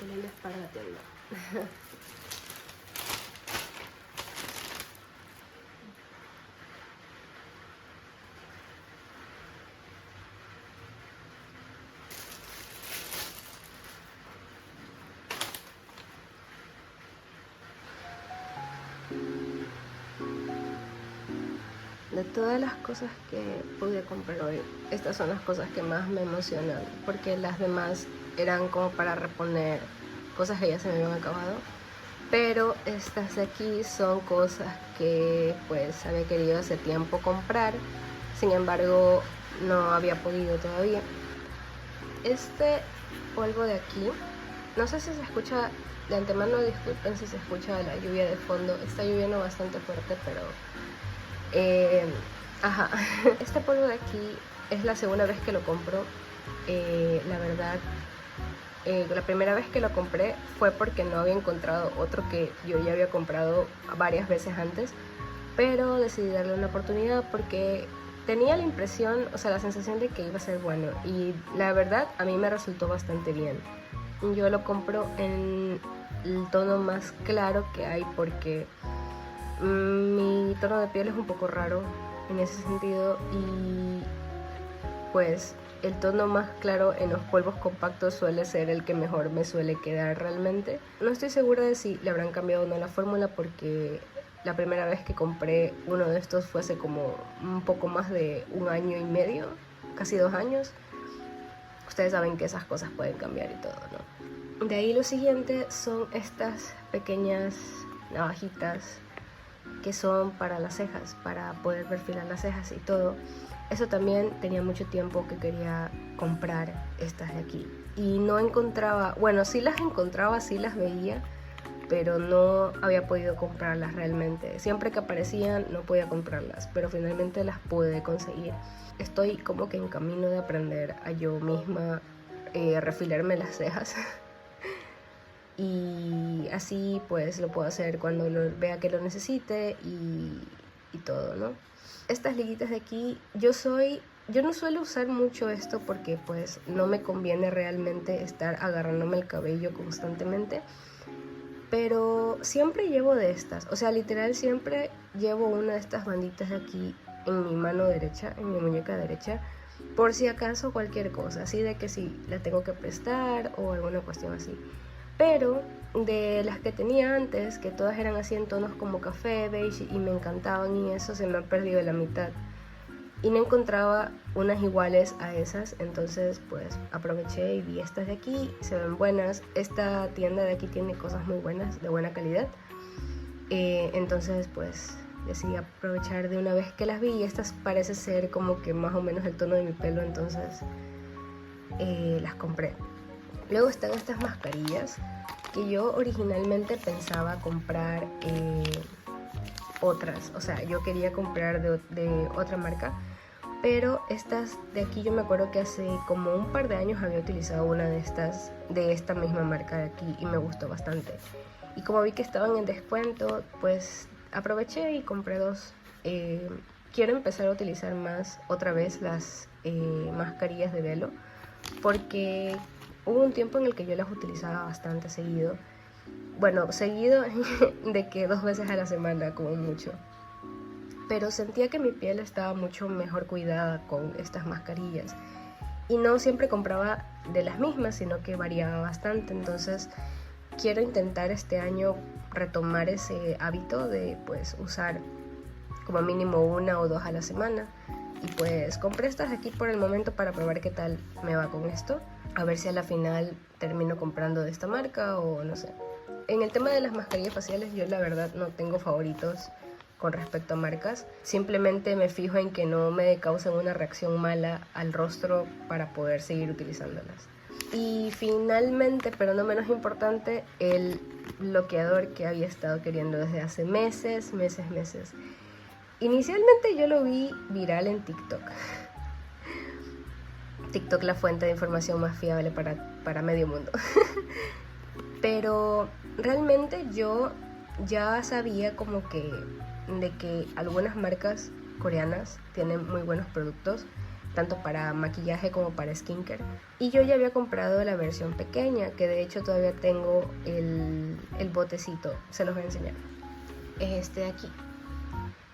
gasolina es para la tienda. De todas las cosas que pude comprar hoy, estas son las cosas que más me emocionan, porque las demás eran como para reponer cosas que ya se me habían acabado. Pero estas de aquí son cosas que pues había querido hace tiempo comprar, sin embargo no había podido todavía. Este polvo de aquí, no sé si se escucha, de antemano disculpen si se escucha la lluvia de fondo, está lloviendo bastante fuerte, pero ajá. Este polvo de aquí es la segunda vez que lo compro. La verdad, la primera vez que lo compré fue porque no había encontrado otro que yo ya había comprado varias veces antes, pero decidí darle una oportunidad porque tenía la impresión, o sea, la sensación de que iba a ser bueno, y la verdad a mí me resultó bastante bien. Yo lo compro en el tono más claro que hay porque mi tono de piel es un poco raro en ese sentido, y pues el tono más claro en los polvos compactos suele ser el que mejor me suele quedar realmente. No estoy segura de si le habrán cambiado o no la fórmula, porque la primera vez que compré uno de estos fue hace como un poco más de 1 año y medio, casi 2 años. Ustedes saben que esas cosas pueden cambiar y todo, ¿no? De ahí lo siguiente son estas pequeñas navajitas que son para las cejas, para poder perfilar las cejas y todo. Eso también tenía mucho tiempo que quería comprar estas de aquí. Y no encontraba, bueno, sí las encontraba, sí las veía, pero no había podido comprarlas realmente. Siempre que aparecían no podía comprarlas, pero finalmente las pude conseguir. Estoy como que en camino de aprender a yo misma refilarme las cejas. Y así pues lo puedo hacer cuando vea que lo necesite y todo, ¿no? Estas liguitas de aquí, yo no suelo usar mucho esto porque pues no me conviene realmente estar agarrándome el cabello constantemente, pero siempre llevo de estas, o sea, literal siempre llevo una de estas banditas de aquí en mi mano derecha, en mi muñeca derecha, por si acaso cualquier cosa, así de que si la tengo que prestar o alguna cuestión así. Pero de las que tenía antes, que todas eran así en tonos como café, beige, y me encantaban, y eso se me ha perdido la mitad. Y no encontraba unas iguales a esas, entonces pues aproveché y vi estas de aquí, se ven buenas. Esta tienda de aquí tiene cosas muy buenas, de buena calidad. Entonces pues decidí aprovechar de una vez que las vi, y estas parece ser como que más o menos el tono de mi pelo, entonces las compré. Luego están estas mascarillas que yo originalmente pensaba comprar otras, o sea, yo quería comprar de otra marca, pero estas de aquí yo me acuerdo que hace como un par de años había utilizado una de estas, de esta misma marca de aquí, y me gustó bastante. Y como vi que estaban en descuento, pues aproveché y compré dos. Quiero empezar a utilizar más otra vez las mascarillas de velo, porque hubo un tiempo en el que yo las utilizaba bastante seguido. Bueno, seguido de que 2 veces a la semana como mucho. Pero sentía que mi piel estaba mucho mejor cuidada con estas mascarillas. Y no siempre compraba de las mismas, sino que variaba bastante. Entonces quiero intentar este año retomar ese hábito de pues usar como mínimo 1 o 2 a la semana. Y pues compré estas de aquí por el momento para probar qué tal me va con esto. A ver si a la final termino comprando de esta marca o no sé. En el tema de las mascarillas faciales yo la verdad no tengo favoritos con respecto a marcas. Simplemente me fijo en que no me causen una reacción mala al rostro para poder seguir utilizándolas. Y finalmente, pero no menos importante, el bloqueador que había estado queriendo desde hace meses. Inicialmente yo lo vi viral en TikTok. TikTok, la fuente de información más fiable para medio mundo. Pero realmente yo ya sabía como que de que algunas marcas coreanas tienen muy buenos productos, tanto para maquillaje como para skincare. Y yo ya había comprado la versión pequeña, que de hecho todavía tengo el botecito, se los voy a enseñar. Es este de aquí.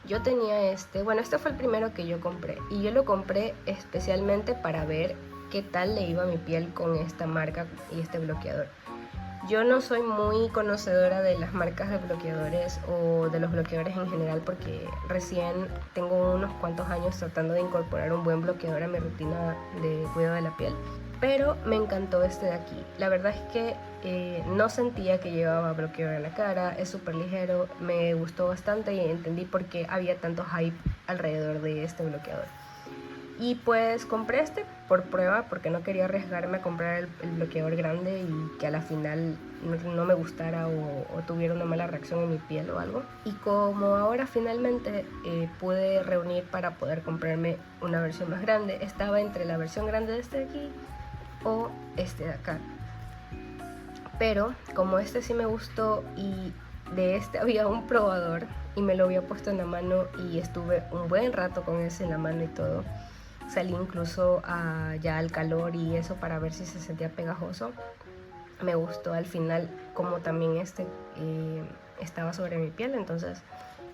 Yo tenía bueno, este fue el primero que yo compré y yo lo compré especialmente para ver qué tal le iba a mi piel con esta marca y este bloqueador. Yo no soy muy conocedora de las marcas de bloqueadores o de los bloqueadores en general porque recién tengo unos cuantos años tratando de incorporar un buen bloqueador a mi rutina de cuidado de la piel. Pero me encantó este de aquí. La verdad es que no sentía que llevaba bloqueador en la cara, es súper ligero, me gustó bastante y entendí por qué había tanto hype alrededor de este bloqueador. Y pues compré este por prueba porque no quería arriesgarme a comprar el bloqueador grande y que a la final no me gustara o tuviera una mala reacción en mi piel o algo. Y como ahora finalmente pude reunir para poder comprarme una versión más grande, estaba entre la versión grande de este de aquí o este de acá. Pero como este sí me gustó y de este había un probador y me lo había puesto en la mano y estuve un buen rato con ese en la mano y todo, salí incluso ya al calor y eso para ver si se sentía pegajoso. Me gustó al final como también estaba sobre mi piel, entonces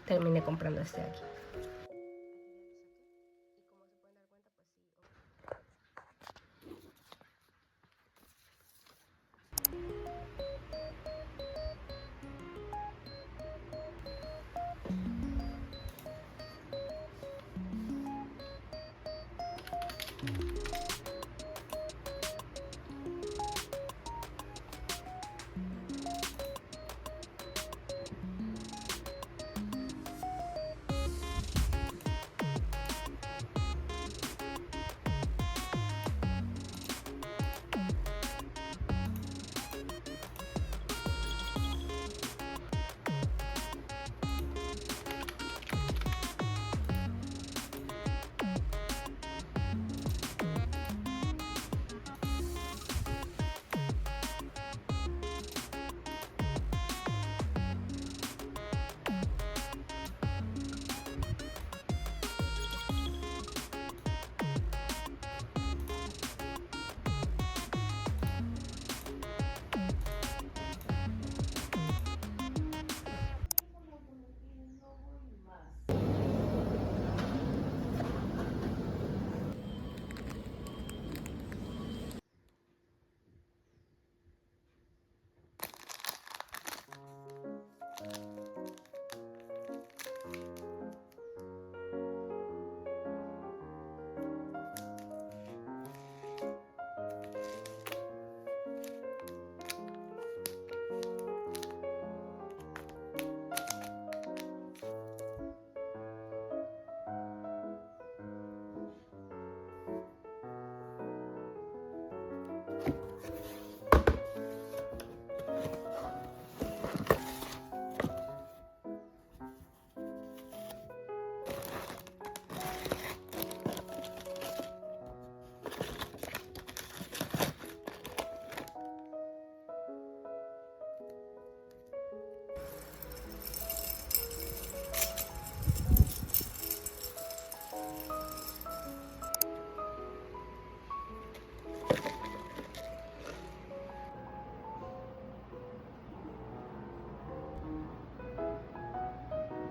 terminé comprando este de aquí.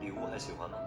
礼物还喜欢吗？